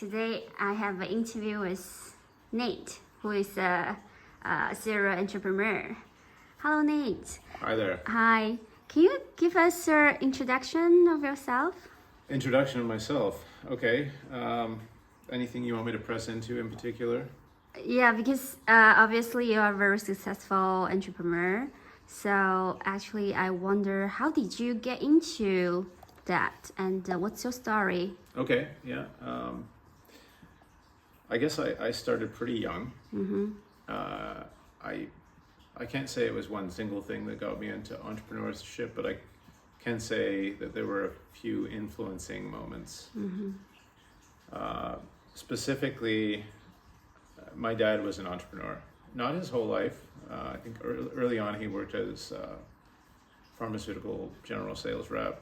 Today I have an interview with Nate, who is a serial entrepreneur. Hello, Nate. Hi there. Hi. Can you give us your introduction of yourself? Introduction of myself. Okay. Anything you want me to press into in particular? Yeah, because obviously you are a very successful entrepreneur. So actually, I wonder, how did you get into that, and what's your story? Okay. Yeah. I guess I started pretty young. Uh, I can't say it was one single thing that got me into entrepreneurship, but I can say that there were a few influencing moments. Specifically, my dad was an entrepreneur. Not his whole life. I think early on he worked as pharmaceutical general sales rep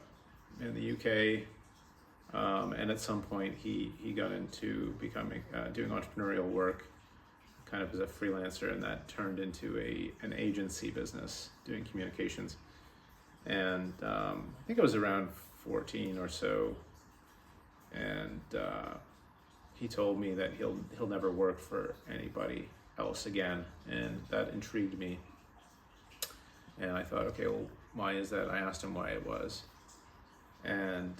in the UK, and at some point he got into becoming doing entrepreneurial work, kind of as a freelancer, and that turned into an agency business doing communications. And I think I was around 14 or so, and he told me that he'll never work for anybody else again, and that intrigued me. And I thought, okay, well, why is that? I asked him why it was, and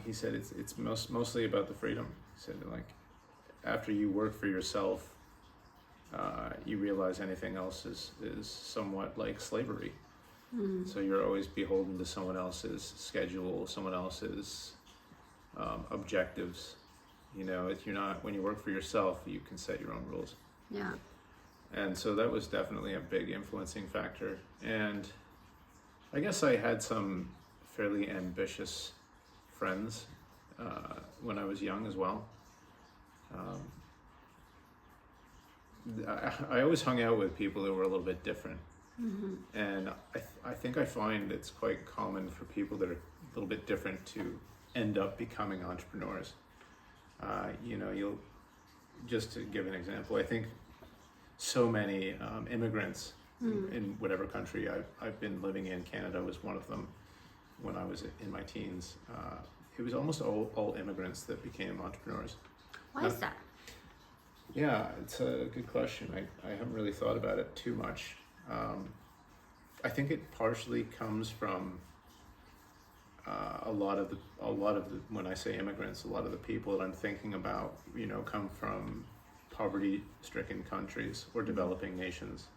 he said it's mostly about the freedom. He said, like, after you work for yourself, you realize anything else is somewhat like slavery. So you're always beholden to someone else's schedule, someone else's objectives. You know, if you're not, when you work for yourself, you can set your own rules. Yeah. And so that was definitely a big influencing factor. And I guess I had some fairly ambitious friends when I was young as well. I always hung out with people who were a little bit different. And I think I find it's quite common for people that are a little bit different to end up becoming entrepreneurs. You know, you'll, just to give an example, I think so many immigrants in whatever country I've been living in, Canada was one of them when I was in my teens. It was almost all immigrants that became entrepreneurs. Why is that? Yeah, it's a good question. I haven't really thought about it too much. I think it partially comes from a lot of the when I say immigrants, a lot of the people that I'm thinking about, you know, come from poverty-stricken countries or developing nations,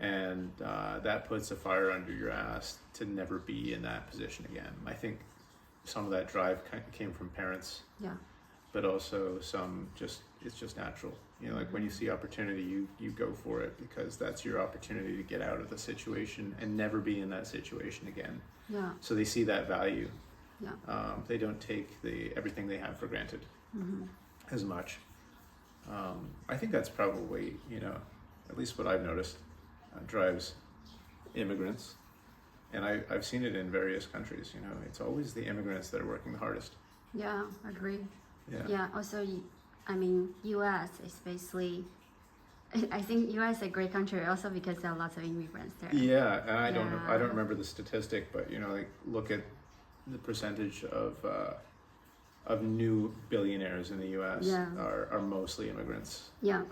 and that puts a fire under your ass to never be in that position again. I think some of that drive came from parents. Yeah. But also it's just natural. You know, like when you see opportunity, you go for it because that's your opportunity to get out of the situation and never be in that situation again. Yeah. So they see that value. Yeah. They don't take everything they have for granted as much. I think that's probably, you know, at least what I've noticed, drives immigrants. And I've seen it in various countries. You know, it's always the immigrants that are working the hardest. Yeah, agree. Yeah. Yeah. Also, I mean, U.S. especially. I think U.S. is a great country also because there are lots of immigrants there. Yeah, and I don't remember the statistic, but you know, like look at the percentage of new billionaires in the U.S. are mostly immigrants. Yeah.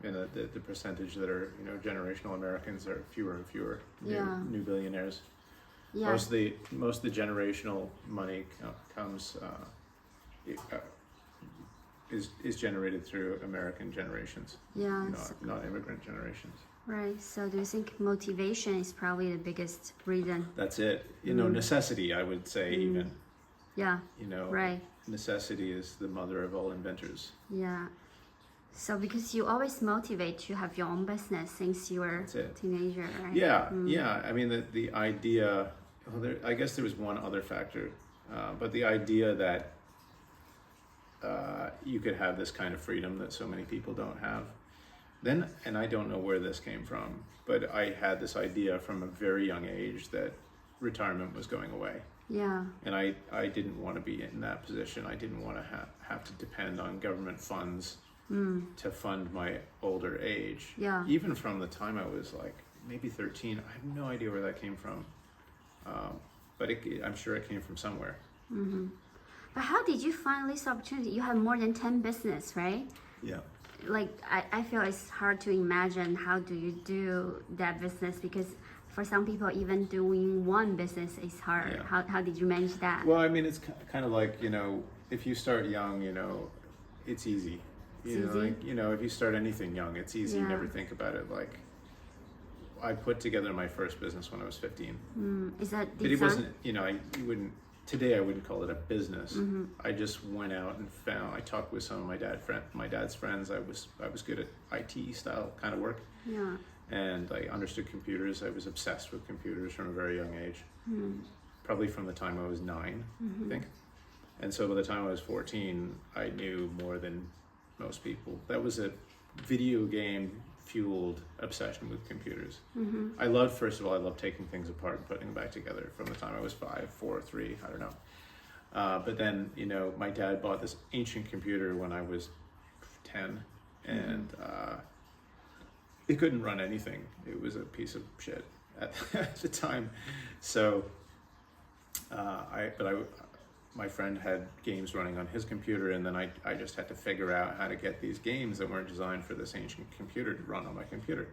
And the percentage that are, you know, generational Americans are fewer and fewer new billionaires. Yeah. Most of the generational money comes is generated through American generations. Yeah. Not immigrant generations. Right. So do you think motivation is probably the biggest reason? That's it. You know, necessity, I would say, even. Yeah. You know, right. Necessity is the mother of all inventors. Yeah. So because you always motivate to have your own business since you were a teenager, right? Yeah, yeah. I mean, the idea, well, I guess there was one other factor, but the idea that you could have this kind of freedom that so many people don't have. Then, and I don't know where this came from, but I had this idea from a very young age that retirement was going away. Yeah. And I didn't want to be in that position. I didn't want to have to depend on government funds to fund my older age. Yeah. Even from the time I was like maybe 13, I have no idea where that came from. But I'm sure it came from somewhere. But how did you find this opportunity? You have more than 10 business, right? Yeah. Like I feel it's hard to imagine how do you do that business, because for some people even doing one business is hard. Yeah. How did you manage that? Well, I mean, it's kind of like, if you start young, it's easy. It's You know, easy? like, if you start anything young, it's easy. You Yeah. never think about it. Like, I put together my first business when I was 15. Is that But it design? wasn't, today I wouldn't call it a business. Mm-hmm. I just went out and I talked with some of my dad's friends. I was good at IT style kind of work. Yeah. And I understood computers. I was obsessed with computers from a very young age, probably from the time I was 9, I think. And so by the time I was 14, I knew more than most people. That was a video game fueled obsession with computers. I loved taking things apart and putting them back together from the time I was 5, 4, 3, I don't know. But then, my dad bought this ancient computer when I was 10, and it couldn't run anything. It was a piece of shit at the time. So my friend had games running on his computer, and then I just had to figure out how to get these games that weren't designed for this ancient computer to run on my computer.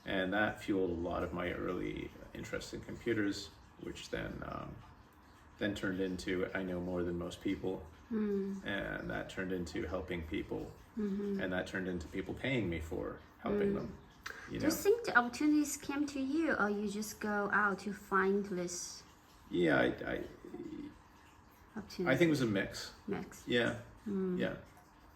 And that fueled a lot of my early interest in computers, which then turned into I know more than most people, and that turned into helping people, and that turned into people paying me for helping them. Do you think the opportunities came to you, or you just go out to find this Yeah, opportunity? I think it was a mix. Mix. Yeah, yeah.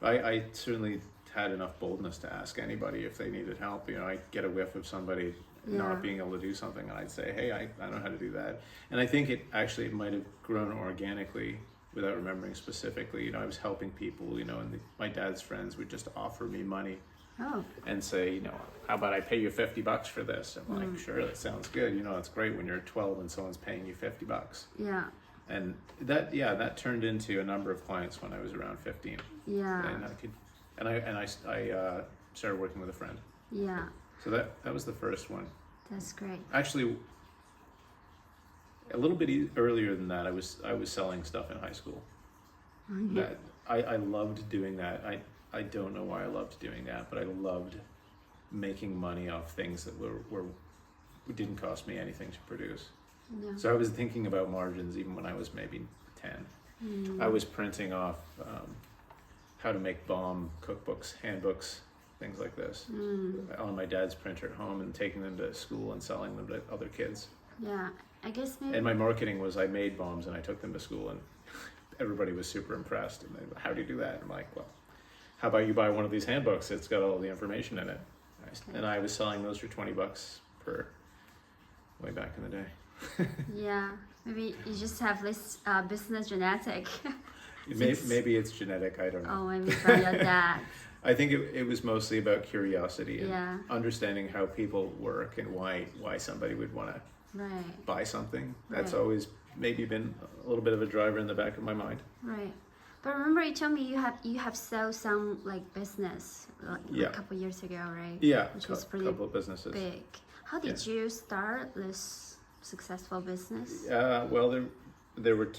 I certainly had enough boldness to ask anybody if they needed help. I'd get a whiff of somebody Yeah. not being able to do something, and I'd say, hey, I know how to do that. And I think it might have grown organically without remembering specifically. I was helping people, and my dad's friends would just offer me money Oh. and say, how about I pay you $50 for this? I'm like, sure, that sounds good. It's great when you're 12 and someone's paying you $50. Yeah. And that turned into a number of clients when I was around 15. Yeah. And I started working with a friend. Yeah. So that was the first one. That's great. Actually, a little bit earlier than that, I was selling stuff in high school. That I loved doing that. I don't know why I loved doing that, but I loved making money off things that didn't cost me anything to produce. Yeah. So I was thinking about margins even when I was maybe 10. I was printing off how to make bomb cookbooks, handbooks, things like this on my dad's printer at home, and taking them to school and selling them to other kids. Yeah. I guess maybe. And my marketing was I made bombs and I took them to school, and everybody was super impressed. And they, how do you do that? I'm like, well, how about you buy one of these handbooks? It's got all the information in it. Okay. And I was selling those for $20 per, way back in the day. Yeah. Maybe you just have this business genetic. Maybe it's genetic, I don't know. Oh, maybe from your dad. I think it was mostly about curiosity and Yeah. understanding how people work and why somebody would want to Right. buy something. That's Right. always maybe been a little bit of a driver in the back of my mind. Right. But remember, you told me you have sold some like business Yeah. a couple years ago, right? Yeah, Which a is pretty couple of businesses. big. How did you start this successful business? Well, there were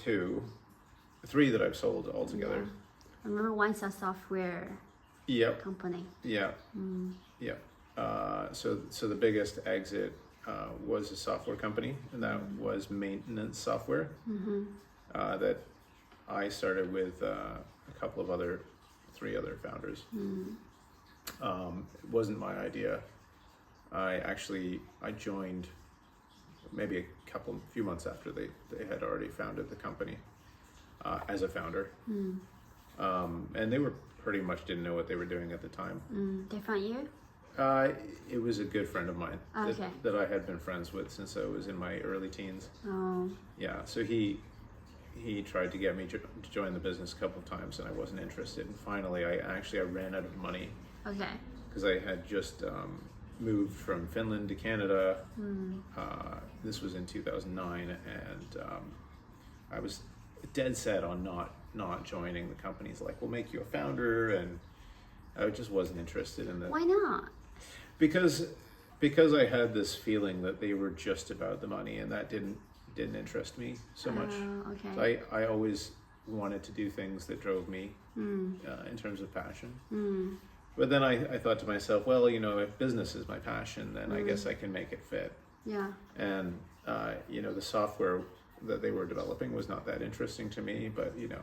three that I've sold altogether. Yeah. I remember one's a software Yep. company. Yeah. Yeah. So the biggest exit was a software company, and that was maintenance software. That I started with three other founders. It wasn't my idea. I joined maybe a few months after they had already founded the company as a founder. And they were pretty much didn't know what they were doing at the time. They found you? It was a good friend of mine Okay. that I had been friends with since I was in my early teens. Oh. Yeah, so he tried to get me to join the business a couple of times, and I wasn't interested. And finally, I ran out of money Okay. because I had just moved from Finland to Canada. This was in 2009, and I was dead set on not joining the company. He's like, we'll make you a founder, and I just wasn't interested in that. Why not? Because I had this feeling that they were just about the money, and that didn't interest me so much. Oh, okay. So I always wanted to do things that drove me in terms of passion. But then I thought to myself, well, you know, if business is my passion, then I guess I can make it fit. Yeah. And, you know, the software that they were developing was not that interesting to me, but, you know,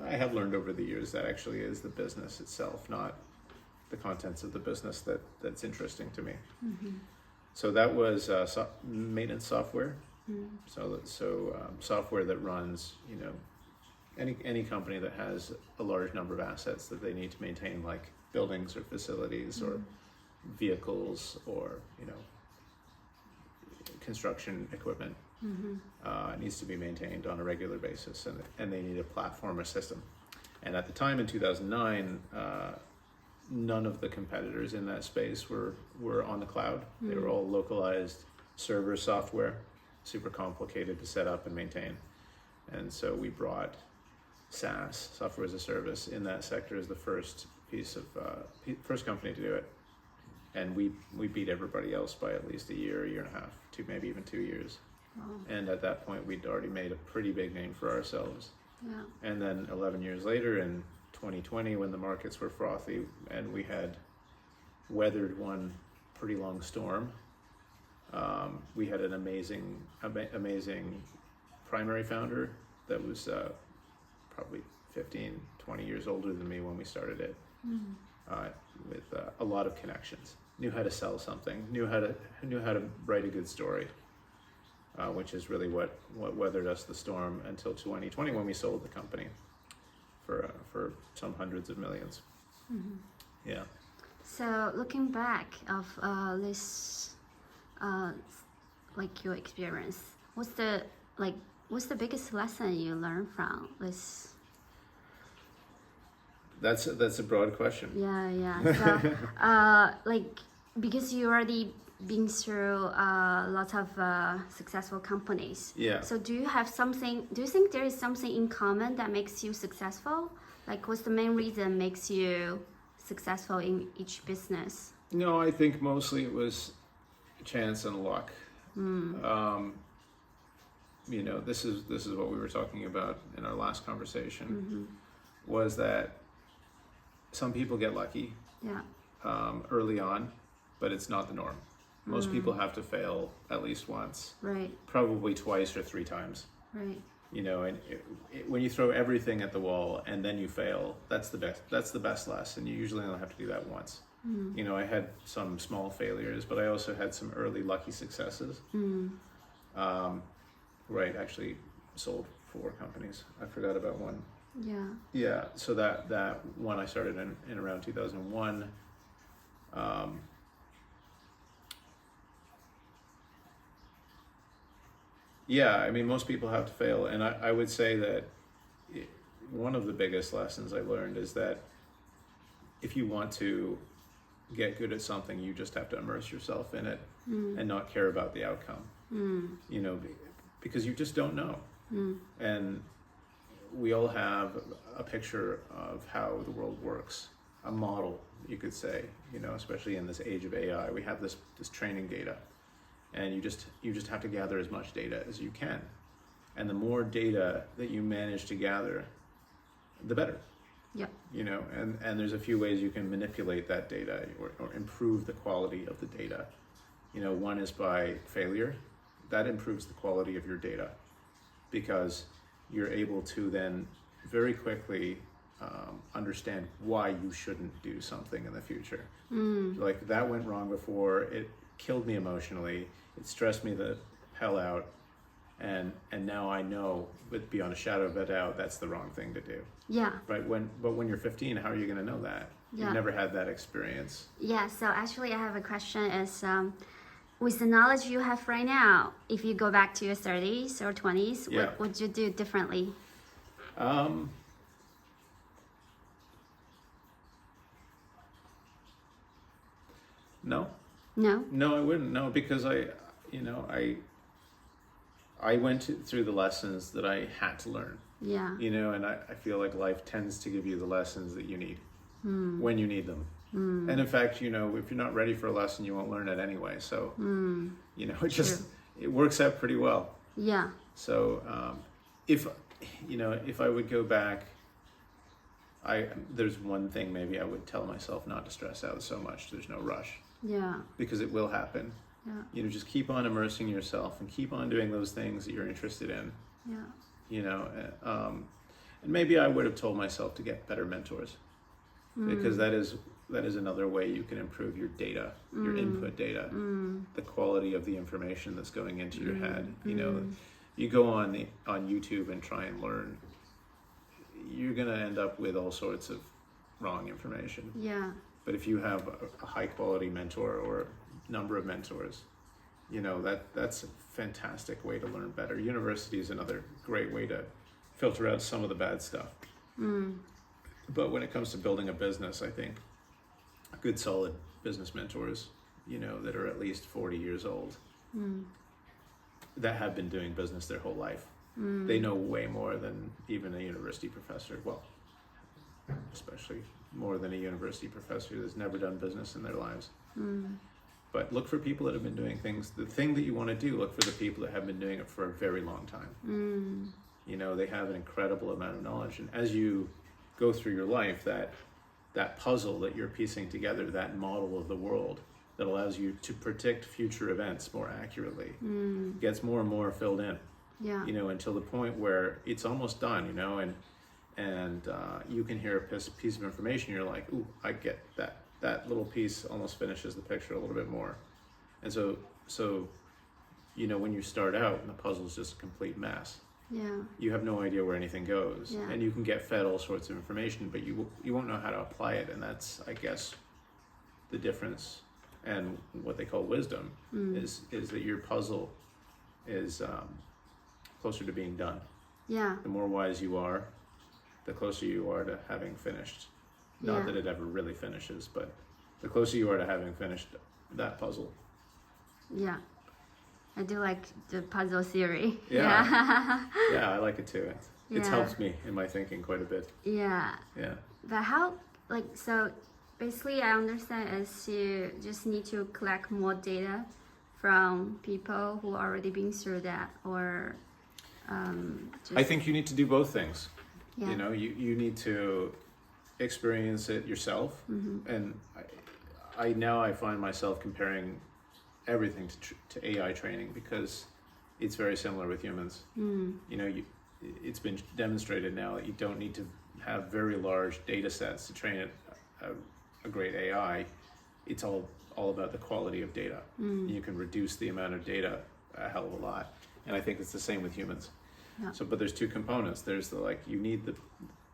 I have learned over the years that actually is the business itself, not the contents of the business that's interesting to me. So that was maintenance software. So software that runs, you know, any company that has a large number of assets that they need to maintain, like buildings or facilities or vehicles or, you know, construction equipment. Needs to be maintained on a regular basis, and they need a platform or system. And at the time in 2009, none of the competitors in that space were on the cloud. They were all localized server software, super complicated to set up and maintain. And so we brought SaaS, software as a service, in that sector as the first first company to do it. And we beat everybody else by at least a year and a half, maybe even 2 years. Wow. And at that point, we'd already made a pretty big name for ourselves. Yeah. And then 11 years later, in 2020, when the markets were frothy and we had weathered one pretty long storm, we had an amazing primary founder that was probably 15, 20 years older than me when we started it, with a lot of connections. Knew how to sell something. Knew how to write a good story. Which is really what weathered us the storm until 2020, when we sold the company for some hundreds of millions. Yeah. So looking back of this, like your experience, what's the biggest lesson you learned from this? That's a broad question. Yeah. So, like, because you already been through lots of successful companies. Yeah. So do you think there is something in common that makes you successful? Like, what's the main reason makes you successful in each business? No, I think mostly it was chance and luck. You know, this is what we were talking about in our last conversation, was that some people get lucky early on, but it's not the norm. Most people have to fail at least once, Right. probably twice or 3 times. Right. You know, and when you throw everything at the wall and then you fail, that's the best lesson. You usually only have to do that once. You know, I had some small failures, but I also had some early lucky successes. Right, actually sold 4 companies. I forgot about one. Yeah. Yeah, so that one I started in around 2001. Yeah, I mean, most people have to fail, and I would say that one of the biggest lessons I learned is that if you want to get good at something, you just have to immerse yourself in it and not care about the outcome. You know, because you just don't know. And we all have a picture of how the world works, a model, you could say, you know, especially in this age of AI. We have this training data, and you just have to gather as much data as you can. And the more data that you manage to gather, the better. Yep. You know, and there's a few ways you can manipulate that data or improve the quality of the data. You know, one is by failure. That improves the quality of your data, because you're able to then very quickly understand why you shouldn't do something in the future. Like, that went wrong before, it killed me emotionally, it stressed me the hell out, and now I know, but beyond a shadow of a doubt, that's the wrong thing to do. Yeah. Right? But when you're 15, how are you going to know that? Yeah. You've never had that experience. Yeah, so actually I have a question is, with the knowledge you have right now, if you go back to your 30s or 20s, Yeah. what would you do differently? No, No? I wouldn't. No, because I went through the lessons that I had to learn. Yeah. You know, and I feel like life tends to give you the lessons that you need when you need them. And in fact, you know, if you're not ready for a lesson, you won't learn it anyway. So, you know, it works out pretty well. Yeah. So, if you know, if I would go back, there's one thing maybe I would tell myself not to stress out so much. There's no rush, Yeah. because it will happen. Yeah. You know, just keep on immersing yourself and keep on doing those things that you're interested in. Yeah. You know, and maybe I would have told myself to get better mentors, because that is another way you can improve your data, your input data, the quality of the information that's going into your head. You know, you go on YouTube and try and learn, you're gonna end up with all sorts of wrong information. Yeah. But if you have a high quality mentor or number of mentors, you know, that's a fantastic way to learn better. University is another great way to filter out some of the bad stuff. But when it comes to building a business, I think good solid business mentors, you know, that are at least 40 years old, that have been doing business their whole life, they know way more than even a university professor. Well, especially more than a university professor that's never done business in their lives. But look for people that have been doing things. The thing that you want to do, look for the people that have been doing it for a very long time. You know, they have an incredible amount of knowledge. And as you go through your life, that puzzle that you're piecing together, that model of the world that allows you to predict future events more accurately, gets more and more filled in. Yeah. You know, until the point where it's almost done, you know, and you can hear a piece of information, you're like, ooh, I get that. That little piece almost finishes the picture a little bit more. And so, you know, when you start out and the puzzle's just a complete mess, Yeah. you have no idea where anything goes. Yeah. And you can get fed all sorts of information, but you won't know how to apply it. And that's, I guess, the difference. And what they call wisdom is that your puzzle is closer to being done. Yeah. The more wise you are, the closer you are to having finished. Not Yeah. that it ever really finishes, but the closer you are to having finished that puzzle. Yeah. I do like the puzzle theory. Yeah. Yeah, I like it too. It's Yeah. helped me in my thinking quite a bit. Yeah. Yeah. But how, like, so basically I understand is you just need to collect more data from people who already been through that, or just, I think you need to do both things. yeah. You know, you need to experience it yourself. And I find myself comparing everything to AI training, because it's very similar with humans. You know, it's been demonstrated now that you don't need to have very large data sets to train a great AI. It's all about the quality of data. You can reduce the amount of data a hell of a lot. And I think it's the same with humans. Yeah. So, but there's two components. There's you need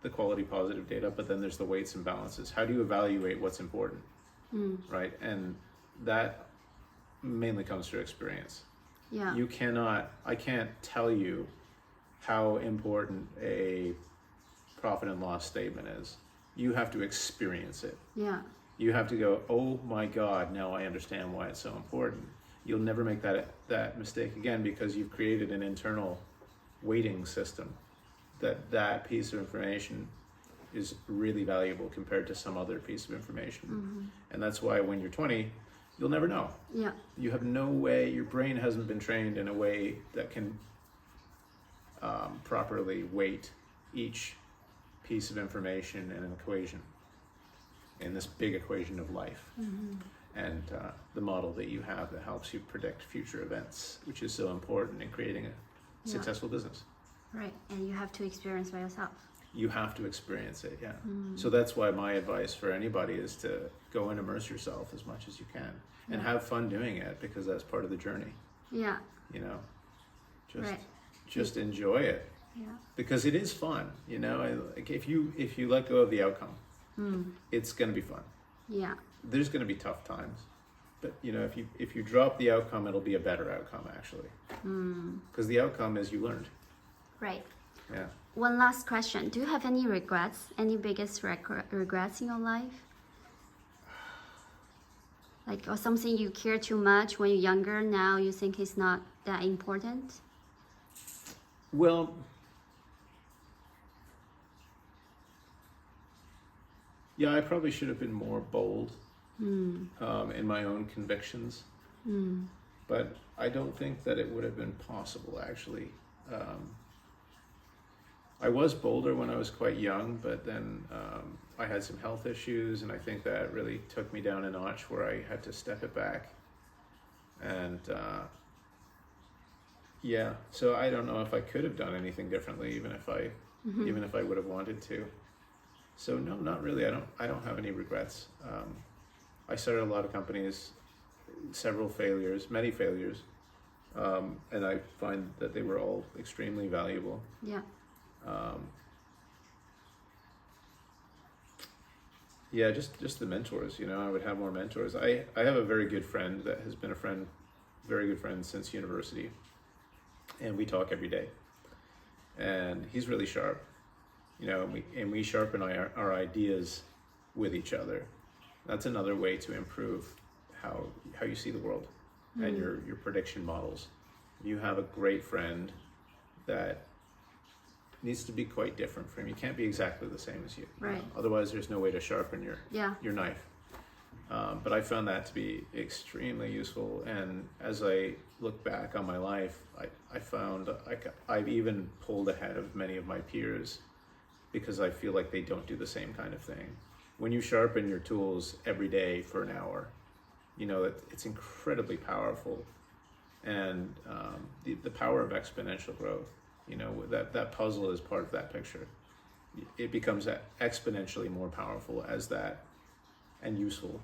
the quality positive data, but then there's the weights and balances. How do you evaluate what's important? Right? And that mainly comes through experience. Yeah. I can't tell you how important a profit and loss statement is. You have to experience it. Yeah. You have to go, oh my God, now I understand why it's so important. You'll never make that mistake again, because you've created an internal weighting system that piece of information is really valuable compared to some other piece of information. And that's why when you're 20, you'll never know. Yeah. You have no way, your brain hasn't been trained in a way that can properly weight each piece of information in an equation, in this big equation of life. And the model that you have that helps you predict future events, which is so important in creating a successful business. Right. And you have to experience by yourself. You have to experience it, yeah. So that's why my advice for anybody is to go and immerse yourself as much as you can, and have fun doing it, because that's part of the journey. Yeah. You know, Right. just enjoy it, Yeah. because it is fun. You know, like if you let go of the outcome, it's going to be fun. Yeah. There's going to be tough times, but you know, if you drop the outcome, it'll be a better outcome actually, because the outcome is you learned. Right. Yeah. One last question. Do you have any regrets? Any biggest regrets in your life? Like, or something you care too much when you're younger, now you think it's not that important? Well, yeah, I probably should have been more bold in my own convictions, but I don't think that it would have been possible actually. I was bolder when I was quite young, but then I had some health issues, and I think that really took me down a notch where I had to step it back. And yeah, so I don't know if I could have done anything differently, even if I would have wanted to. So no, not really. I don't have any regrets. I started a lot of companies, many failures, and I find that they were all extremely valuable. Yeah. Yeah, just the mentors. I would have more mentors. I have a very good friend that has been very good friend since university, and we talk every day. And he's really sharp, and we sharpen our ideas with each other. That's another way to improve how you see the world and your prediction models. You have a great friend that needs to be quite different from you. Can't be exactly the same as you. Right. Otherwise, there's no way to sharpen your knife. But I found that to be extremely useful. And as I look back on my life, I found I've even pulled ahead of many of my peers because I feel like they don't do the same kind of thing. When you sharpen your tools every day for an hour, it's incredibly powerful. And the power of exponential growth, that puzzle is part of that picture. It becomes exponentially more powerful and useful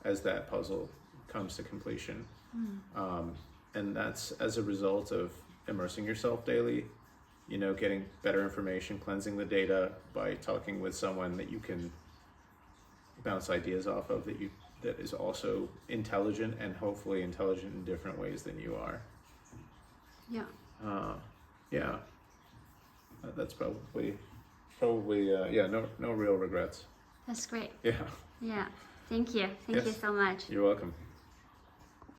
as that puzzle comes to completion. And that's as a result of immersing yourself daily, getting better information, cleansing the data by talking with someone that you can bounce ideas off of, that is also intelligent, and hopefully intelligent in different ways than you are. Yeah. Yeah. That's probably no real regrets. That's great. Yeah. Yeah. Thank you. Thank you Yes. so much. You're welcome.